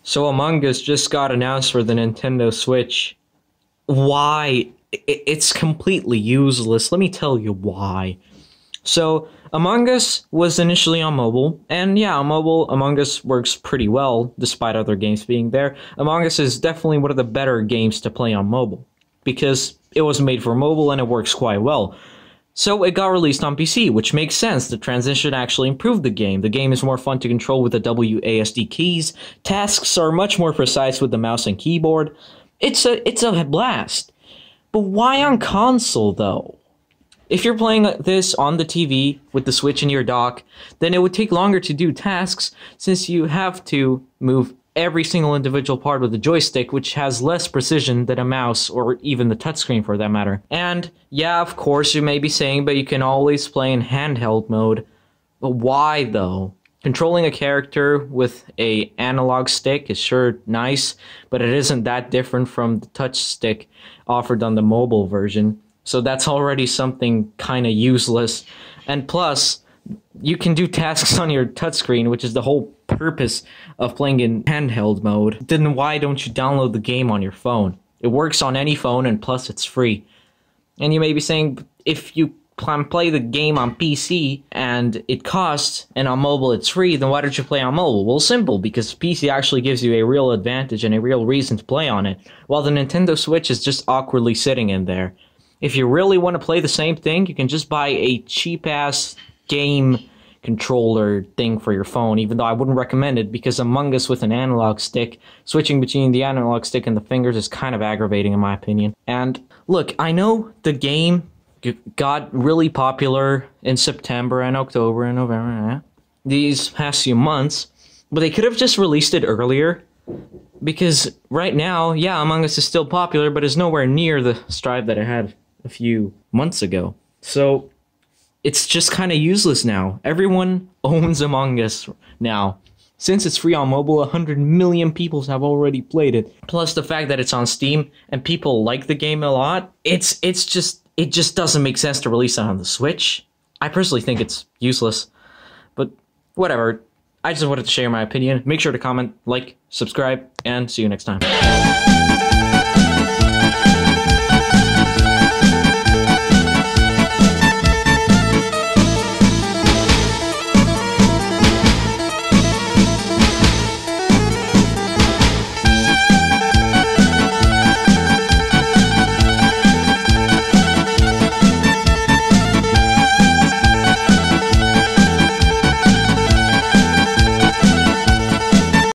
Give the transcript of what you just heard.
So Among Us just got announced for the Nintendo Switch. Why? It's completely useless. Let me tell you why. So Among Us was initially on mobile, and yeah, on mobile, Among Us works pretty well, despite other games being there. Among Us is definitely one of the better games to play on mobile, because it was made for mobile and it works quite well. So it got released on PC, which makes sense. The transition actually improved the game. The game is more fun to control with the WASD keys. Tasks are much more precise with the mouse and keyboard. It's a blast. But why on console, though? If you're playing this on the TV with the Switch in your dock, then it would take longer to do tasks since you have to move every single individual part with the joystick, which has less precision than a mouse or even the touchscreen for that matter. And yeah, of course you may be saying, but you can always play in handheld mode. But why though? Controlling a character with a analog stick is sure nice, but it isn't that different from the touch stick offered on the mobile version. So that's already something kind of useless. And plus, you can do tasks on your touchscreen, which is the whole purpose of playing in handheld mode. Then why don't you download the game on your phone? It works on any phone, and plus it's free. And you may be saying, if you play the game on PC and it costs, and on mobile it's free, then why don't you play on mobile? Well, simple, because PC actually gives you a real advantage and a real reason to play on it, while the Nintendo Switch is just awkwardly sitting in there. If you really want to play the same thing, you can just buy a cheap-ass game controller thing for your phone, even though I wouldn't recommend it, because Among Us with an analog stick, switching between the analog stick and the fingers is kind of aggravating in my opinion. And look, I know the game got really popular in September and October and November, these past few months, but they could have just released it earlier, because right now, yeah, Among Us is still popular, but it's nowhere near the stride that it had a few months ago. So it's just kind of useless now. Everyone owns Among Us now. Since it's free on mobile, 100 million people have already played it. Plus the fact that it's on Steam and people like the game a lot, it just doesn't make sense to release it on the Switch. I personally think it's useless. But whatever. I just wanted to share my opinion. Make sure to comment, like, subscribe, and see you next time.